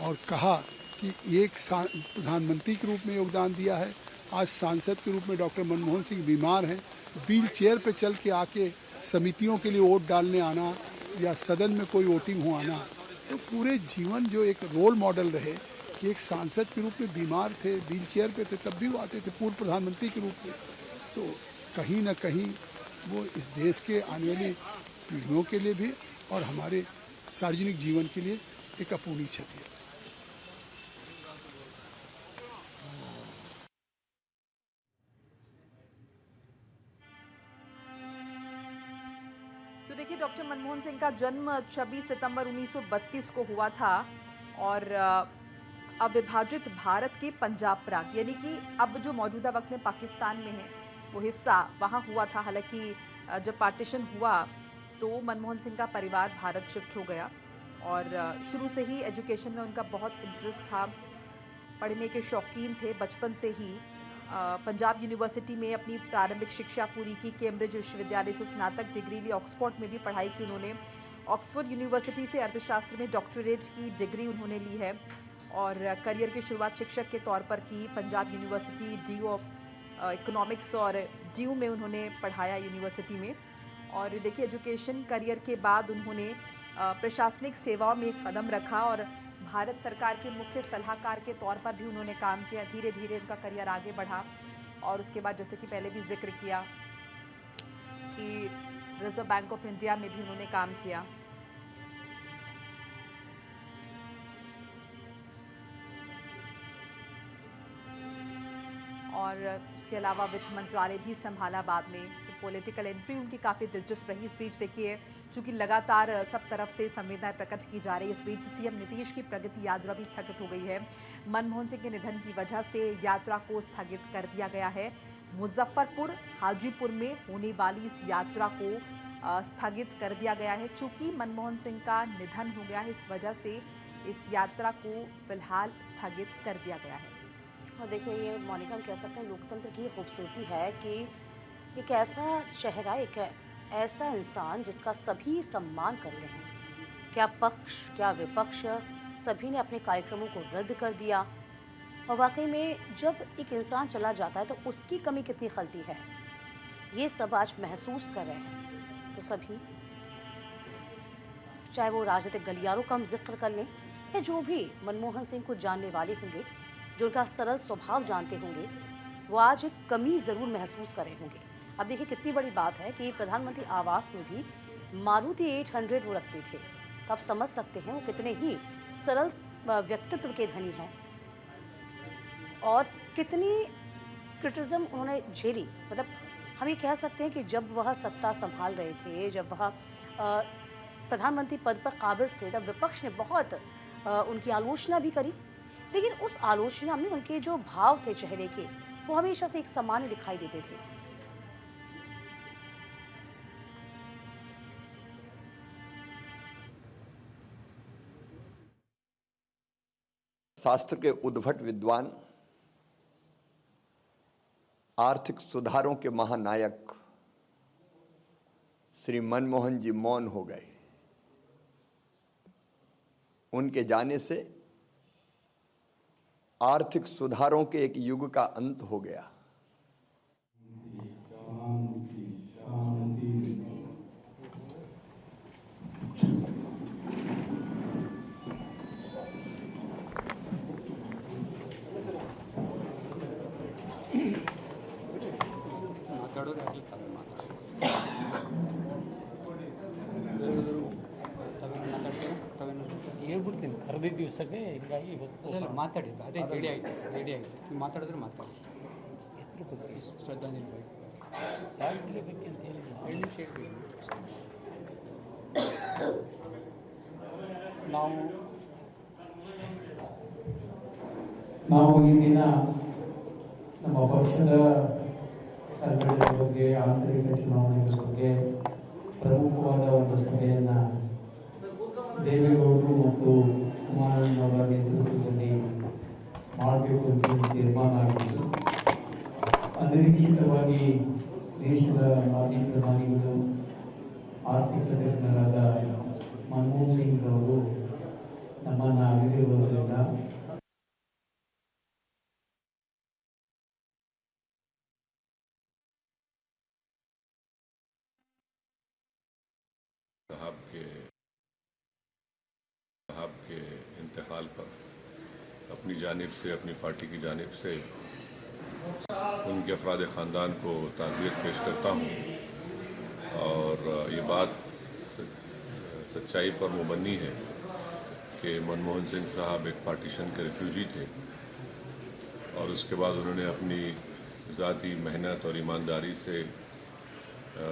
और कहा कि एक प्रधानमंत्री के रूप में योगदान दिया है। आज सांसद के रूप में डॉक्टर मनमोहन सिंह बीमार हैं, व्हील चेयर पर चल के आके समितियों के लिए वोट डालने आना या सदन में कोई वोटिंग हो आना, तो पूरे जीवन जो एक रोल मॉडल रहे कि एक सांसद के रूप में बीमार थे, व्हील चेयर पे थे, तब भी वो आते थे पूर्व प्रधानमंत्री के रूप में। तो कहीं ना कहीं वो इस देश के आने वाली पीढ़ियों के लिए भी और हमारे सार्वजनिक जीवन के लिए एक अपूर्णीय क्षति है। तो देखिए, डॉक्टर मनमोहन सिंह का जन्म 26 सितंबर 1932 को हुआ था और अविभाजित भारत के पंजाब प्रांत, यानी कि अब जो मौजूदा वक्त में पाकिस्तान में है वो हिस्सा वहाँ हुआ था। हालांकि जब पार्टीशन हुआ तो मनमोहन सिंह का परिवार भारत शिफ्ट हो गया और शुरू से ही एजुकेशन में उनका बहुत इंटरेस्ट था, पढ़ने के शौकीन थे। बचपन से ही पंजाब यूनिवर्सिटी में अपनी प्रारंभिक शिक्षा पूरी की, कैम्ब्रिज विश्वविद्यालय से स्नातक डिग्री ली, ऑक्सफोर्ड में भी पढ़ाई की उन्होंने। ऑक्सफोर्ड यूनिवर्सिटी से अर्थशास्त्र में डॉक्टरेट की डिग्री उन्होंने ली है और करियर की शुरुआत शिक्षक के तौर पर की। Punjab university due of economics और ड्यू में उन्होंने पढ़ाया यूनिवर्सिटी में। और देखिए, एजुकेशन करियर के बाद उन्होंने प्रशासनिक सेवाओं में एक कदम रखा और भारत सरकार के मुख्य सलाहकार के तौर पर भी उन्होंने काम किया। धीरे धीरे उनका करियर आगे बढ़ा और उसके बाद जैसे कि पहले भी जिक्र किया कि रिजर्व बैंक ऑफ इंडिया में भी उन्होंने काम किया। और उसके अलावा वित्त मंत्रालय भी संभाला बाद में। तो पॉलिटिकल एंट्री उनकी काफ़ी दिलचस्प रही। इस बीच देखिए, चूंकि लगातार सब तरफ से संवेदनाएं प्रकट की जा रही है, इस बीच सीएम नीतीश की प्रगति यात्रा भी स्थगित हो गई है। मनमोहन सिंह के निधन की वजह से यात्रा को स्थगित कर दिया गया है। मुजफ्फरपुर हाजीपुर में होने वाली इस यात्रा को स्थगित कर दिया गया है। चूंकि मनमोहन सिंह का निधन हो गया है, इस वजह से इस यात्रा को फिलहाल स्थगित कर दिया गया है। और देखिए, ये मोनिका हम कह सकते हैं लोकतंत्र की खूबसूरती है कि एक ऐसा चेहरा, एक ऐसा इंसान जिसका सभी सम्मान करते हैं, क्या पक्ष क्या विपक्ष, सभी ने अपने कार्यक्रमों को रद्द कर दिया। और वाकई में जब एक इंसान चला जाता है तो उसकी कमी कितनी खलती है, ये सब आज महसूस कर रहे हैं। तो सभी, चाहे वो राजनीतिक गलियारों का हम जिक्र कर लें या जो भी मनमोहन सिंह को जानने वाले होंगे, जो उनका सरल स्वभाव जानते होंगे, वो आज एक कमी ज़रूर महसूस कर रहे होंगे। अब देखिए, कितनी बड़ी बात है कि प्रधानमंत्री आवास में भी मारुति 800 वो रखते थे, तो आप समझ सकते हैं वो कितने ही सरल व्यक्तित्व के धनी हैं और कितनी क्रिटिसिज्म उन्होंने झेली। मतलब हम ये कह सकते हैं कि जब वह सत्ता संभाल रहे थे, जब वह प्रधानमंत्री पद पर काबिज थे, तब विपक्ष ने बहुत उनकी आलोचना भी करी, लेकिन उस आलोचना में उनके जो भाव थे चेहरे के, वो हमेशा से एक सामान्य दिखाई देते थे। अर्थशास्त्र के उद्भट विद्वान, आर्थिक सुधारों के महानायक श्री मनमोहन जी मौन हो गए। उनके जाने से आर्थिक सुधारों के एक युग का अंत हो गया। ಹೇಳ್ಬಿಡ್ತೀನಿ, ಕರೆದಿದ್ದ ದಿವಸಕ್ಕೆ ಹಿಂಗಾಗಿ ಇವತ್ತು ಮಾತಾಡಿದ್ದು ಅದೇ ರೆಡಿ ಆಯಿತು ನೀವು ಮಾತಾಡಿದ್ರೆ ಮಾತಾಡಿ ಎದ್ರ ಬಗ್ಗೆ ಶ್ರದ್ಧಾಂಜಲಿ ಬಗ್ಗೆ ಯಾರ ಬಗ್ಗೆ ಅಂತ ಹೇಳಿಲ್ಲ. 2 ನಿಮಿಷ ಹೇಳ್ತೀವಿ. ನಾವು ಈ ದಿನ ನಮ್ಮ ಪಕ್ಷದ ಸರ್ಕಾರದ ಬಗ್ಗೆ, ಆಂತರಿಕ ಚುನಾವಣೆಗಳ ಬಗ್ಗೆ ಪ್ರಮುಖವಾದ ಒಂದು ಸಭೆಯನ್ನು ದೇವೇಗೌಡರು ಮತ್ತು ಕುಮಾರಣ್ಣವರ ನೇತೃತ್ವದಲ್ಲಿ ಮಾಡಬೇಕು ಅಂತ ತೀರ್ಮಾನ ಆಗಿತ್ತು. ಅನಿರೀಕ್ಷಿತವಾಗಿ ದೇಶದ ಮಾಜಿ ಪ್ರಧಾನಿಗಳು, ಆರ್ಥಿಕ ತಜ್ಞರಾದ ಮನಮೋಹನ್ ಸಿಂಗ್ ಅವರು ನಮ್ಮನ್ನು ಅಗಲಿರುವುದರಿಂದ साहब के इंतकाल पर अपनी जानिब से, अपनी पार्टी की जानिब से उनके अफराद ख़ानदान को ताज़ियत पेश करता हूँ। और ये बात सच्चाई पर मुबनी है कि मनमोहन सिंह साहब एक पार्टीशन के रिफ्यूजी थे और उसके बाद उन्होंने अपनी ज़ाती मेहनत और ईमानदारी से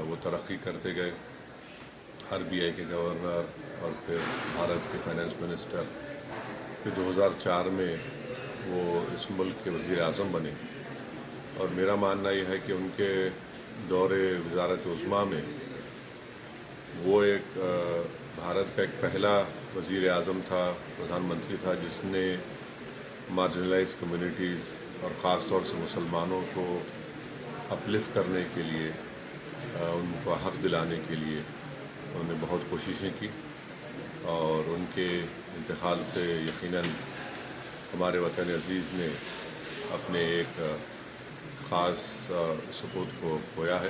वो तरक्की करते गए। RBI के गवर्नर और फिर भारत के फाइनेंस मिनिस्टर, फिर 2004 में वो इस मुल्क के वज़ीर आज़म बने। और मेरा मानना यह है कि उनके दौरे वज़ारत उज़्मा में वो एक भारत का एक पहला वज़ीर आज़म था, प्रधानमंत्री था, जिसने मार्जिनलाइज्ड कम्युनिटीज़ और ख़ास तौर से मुसलमानों को अपलिफ्ट करने के लिए, उनको हक़ दिलाने के लिए उन्होंने बहुत कोशिशें की। और उनके इंतकाल से यकीनन हमारे वतन अजीज़ ने अपने एक ख़ास सपूत को खोया है।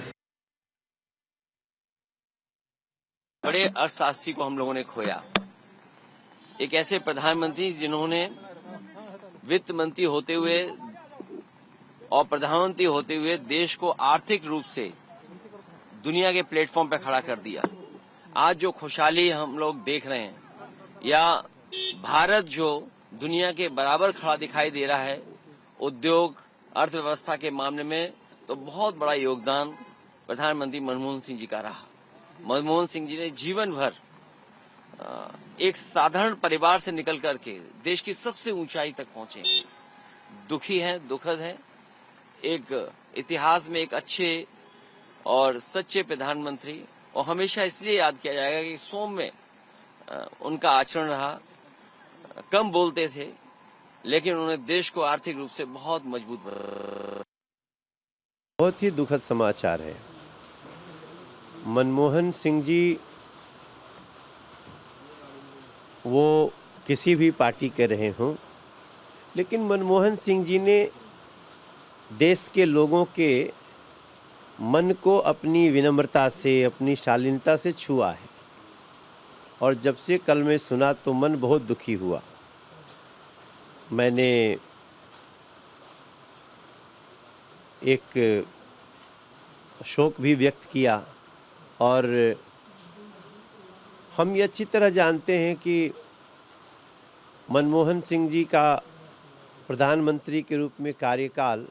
बड़े अर्थशास्त्री को हम लोगों ने खोया, एक ऐसे प्रधानमंत्री जिन्होंने वित्त मंत्री होते हुए और प्रधानमंत्री होते हुए देश को आर्थिक रूप से दुनिया के प्लेटफॉर्म पर खड़ा कर दिया। आज जो खुशहाली हम लोग देख रहे हैं, या भारत जो दुनिया के बराबर खड़ा दिखाई दे रहा है उद्योग अर्थव्यवस्था के मामले में, तो बहुत बड़ा योगदान प्रधानमंत्री मनमोहन सिंह जी का रहा। मनमोहन सिंह जी ने जीवन भर एक साधारण परिवार से निकल करके देश की सबसे ऊंचाई तक पहुंचे। दुखी हैं, दुखद हैं। एक इतिहास में एक अच्छे और सच्चे प्रधानमंत्री, और हमेशा इसलिए याद किया जाएगा कि सौम्य उनका आचरण रहा। कम बोलते थे, लेकिन उन्होंने देश को आर्थिक रूप से बहुत मजबूत बनाया। बहुत ही दुखद समाचार है। मनमोहन सिंह जी वो किसी भी पार्टी के रहे हों, लेकिन मनमोहन सिंह जी ने देश के लोगों के मन को अपनी विनम्रता से, अपनी शालीनता से छुआ है। और जब से कल मैं सुना तो मन बहुत दुखी हुआ। मैंने एक शोक भी व्यक्त किया। और हम ये अच्छी तरह जानते हैं कि मनमोहन सिंह जी का प्रधानमंत्री के रूप में कार्यकाल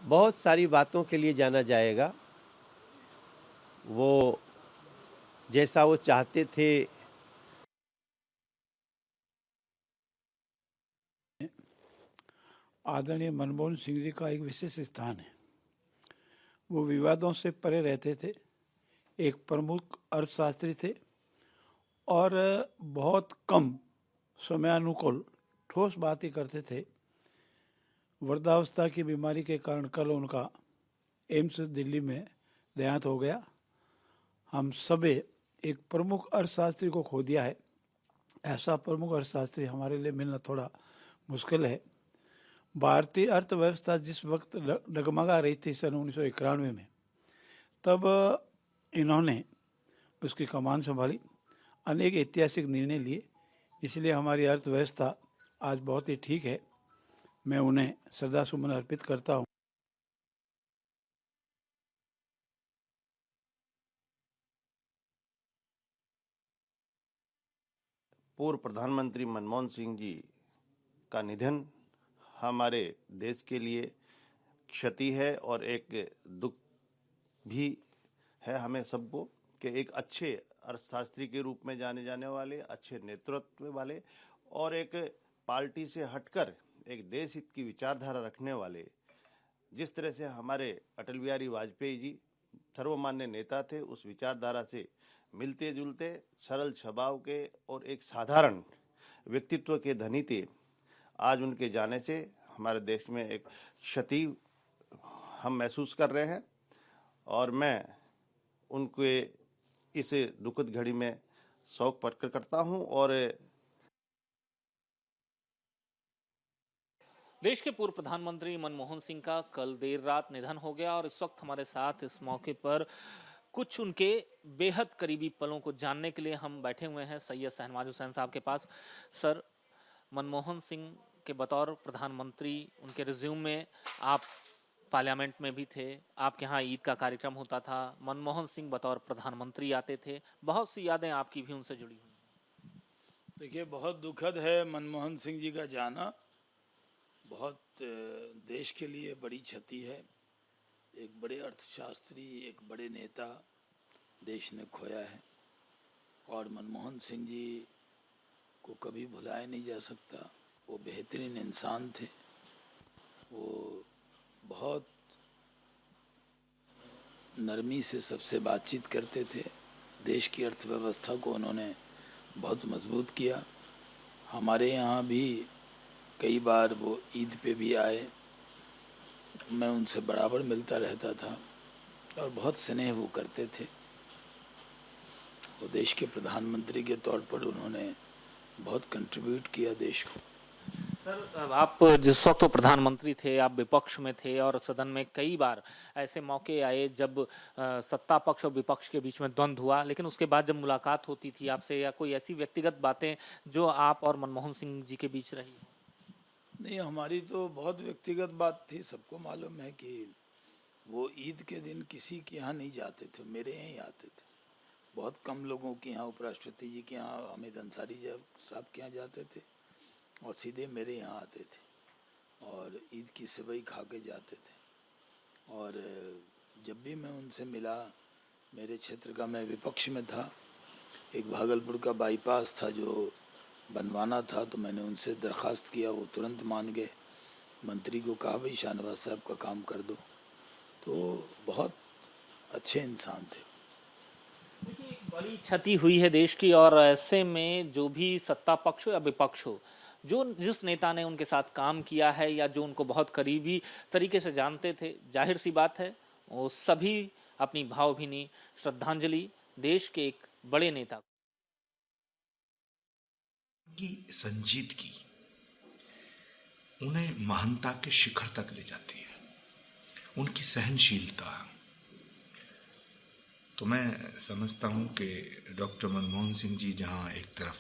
बहुत सारी बातों के लिए जाना जाएगा। वो जैसा वो चाहते थे आदरणीय मनमोहन सिंह जी का एक विशेष स्थान है। वो विवादों से परे रहते थे, एक प्रमुख अर्थशास्त्री थे और बहुत कम समयानुकूल ठोस बात ही करते थे। वृद्धावस्था की बीमारी के कारण कल उनका एम्स दिल्ली में देहांत हो गया। हम सभी एक प्रमुख अर्थशास्त्री को खो दिया है। ऐसा प्रमुख अर्थशास्त्री हमारे लिए मिलना थोड़ा मुश्किल है। भारतीय अर्थव्यवस्था जिस वक्त डगमगा रही थी सन 1991 में, तब इन्होंने उसकी कमान संभाली, अनेक ऐतिहासिक निर्णय लिए, इसलिए हमारी अर्थव्यवस्था आज बहुत ही ठीक है। मैं उन्हें श्रद्धा सुमन अर्पित करता हूँ। पूर्व प्रधानमंत्री मनमोहन सिंह जी का निधन हमारे देश के लिए क्षति है और एक दुख भी है हमें सबको कि एक अच्छे अर्थशास्त्री के रूप में जाने जाने वाले, अच्छे नेतृत्व वाले और एक पार्टी से हटकर एक देश हित की विचारधारा रखने वाले, जिस तरह से हमारे अटल बिहारी वाजपेयी जी सर्वमान्य नेता थे, उस विचारधारा से मिलते जुलते, सरल स्वभाव के और एक साधारण व्यक्तित्व के धनी थे। आज उनके जाने से हमारे देश में एक क्षति हम महसूस कर रहे हैं और मैं उनके इस दुखद घड़ी में शोक प्रकट करता हूं। और देश के पूर्व प्रधानमंत्री मनमोहन सिंह का कल देर रात निधन हो गया और इस वक्त हमारे साथ इस मौके पर कुछ उनके बेहद करीबी पलों को जानने के लिए हम बैठे हुए हैं सैयद शहनवाज हुसैन साहब के पास। सर, मनमोहन सिंह के बतौर प्रधानमंत्री उनके रिज्यूम में आप पार्लियामेंट में भी थे, आपके यहाँ ईद का कार्यक्रम होता था, मनमोहन सिंह बतौर प्रधानमंत्री आते थे, बहुत सी यादें आपकी भी उनसे जुड़ी हुई। देखिए, बहुत दुखद है मनमोहन सिंह जी का जाना, बहुत देश के लिए बड़ी क्षति है। एक बड़े अर्थशास्त्री, एक बड़े नेता देश ने खोया है और मनमोहन सिंह जी को कभी भुलाया नहीं जा सकता। वो बेहतरीन इंसान थे, वो बहुत नरमी से सबसे बातचीत करते थे। देश की अर्थव्यवस्था को उन्होंने बहुत मजबूत किया। हमारे यहाँ भी कई बार वो ईद पे भी आए, मैं उनसे बराबर मिलता रहता था और बहुत स्नेह वो करते थे। वो देश के प्रधानमंत्री के तौर पर उन्होंने बहुत कंट्रीब्यूट किया देश को। सर, आप जिस वक्त तो प्रधानमंत्री थे, आप विपक्ष में थे और सदन में कई बार ऐसे मौके आए जब सत्ता पक्ष और विपक्ष के बीच में द्वंद्व हुआ, लेकिन उसके बाद जब मुलाकात होती थी आपसे या कोई ऐसी व्यक्तिगत बातें जो आप और मनमोहन सिंह जी के बीच रही? नहीं, हमारी तो बहुत व्यक्तिगत बात थी। सबको मालूम है कि वो ईद के दिन किसी के यहाँ नहीं जाते थे, मेरे यहाँ ही आते थे। बहुत कम लोगों के यहाँ, उपराष्ट्रपति जी के यहाँ, हामिद अंसारी साहब के यहाँ जाते थे और सीधे मेरे यहाँ आते थे और ईद की सेवई खा के जाते थे। और जब भी मैं उनसे मिला, मेरे क्षेत्र का, मैं विपक्ष में था, एक भागलपुर का बाईपास था जो बनवाना था, तो मैंने उनसे दरख्वास्त किया, वो तुरंत मान गए। मंत्री को कहा भाई शाहनवाज साहब का काम कर दो, तो बहुत अच्छे इंसान थे। देखिए, एक बड़ी क्षति हुई है देश की और ऐसे में जो भी सत्ता पक्ष हो या विपक्ष हो, जो जिस नेता ने उनके साथ काम किया है या जो उनको बहुत करीबी तरीके से जानते थे, जाहिर सी बात है वो सभी अपनी भावभीनी श्रद्धांजलि देश के एक बड़े नेता की संजीदगी उन्हें महानता के शिखर तक ले जाती है, उनकी सहनशीलता। तो मैं समझता हूं कि डॉक्टर मनमोहन सिंह जी जहां एक तरफ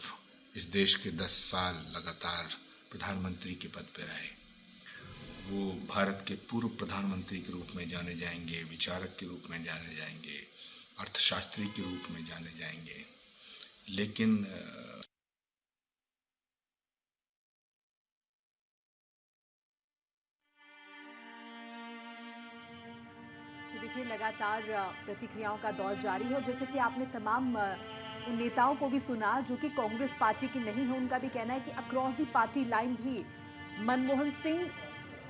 इस देश के 10 साल लगातार प्रधानमंत्री के पद पर रहे, वो भारत के पूर्व प्रधानमंत्री के रूप में जाने जाएंगे, विचारक के रूप में जाने जाएंगे, अर्थशास्त्री के रूप में जाने जाएंगे, लेकिन देखिए, लगातार प्रतिक्रियाओं का दौर जारी है और जैसे कि आपने तमाम उन नेताओं को भी सुना जो कि कांग्रेस पार्टी की नहीं है, उनका भी कहना है कि अक्रॉस दी पार्टी लाइन भी मनमोहन सिंह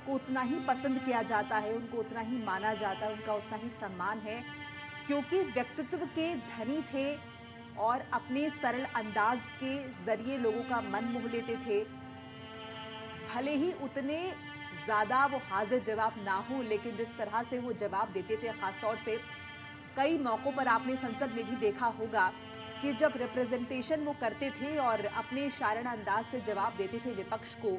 को उतना ही पसंद किया जाता है, उनको उतना ही माना जाता है, उनका उतना ही सम्मान है, क्योंकि व्यक्तित्व के धनी थे और अपने सरल अंदाज के जरिए लोगों का मन मोह लेते थे। भले ही उतने ज़्यादा वो हाजिर जवाब ना हो, लेकिन जिस तरह से वो जवाब देते थे, ख़ासतौर से कई मौक़ों पर आपने संसद में भी देखा होगा कि जब रिप्रेजेंटेशन वो करते थे और अपने शायराना अंदाज से जवाब देते थे विपक्ष को,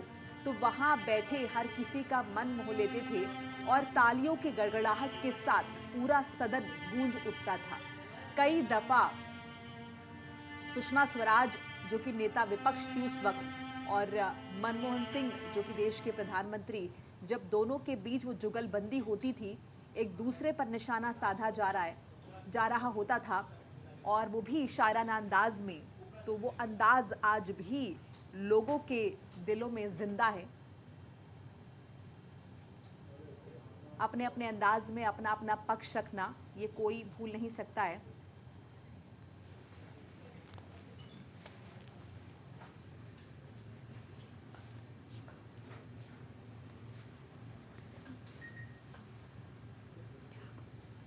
तो वहाँ बैठे हर किसी का मन मोह लेते थे और तालियों की गड़गड़ाहट के साथ पूरा सदन गूंज उठता था। कई दफ़ा सुषमा स्वराज जो कि नेता विपक्ष थी उस वक्त, और मनमोहन सिंह जो कि देश के प्रधानमंत्री, जब दोनों के बीच वो जुगलबंदी होती थी, एक दूसरे पर निशाना साधा जा रहा होता था और वो भी शायराना अंदाज में, तो वो अंदाज आज भी लोगों के दिलों में जिंदा है। अपने अपने अंदाज में अपना अपना पक्ष रखना ये कोई भूल नहीं सकता है।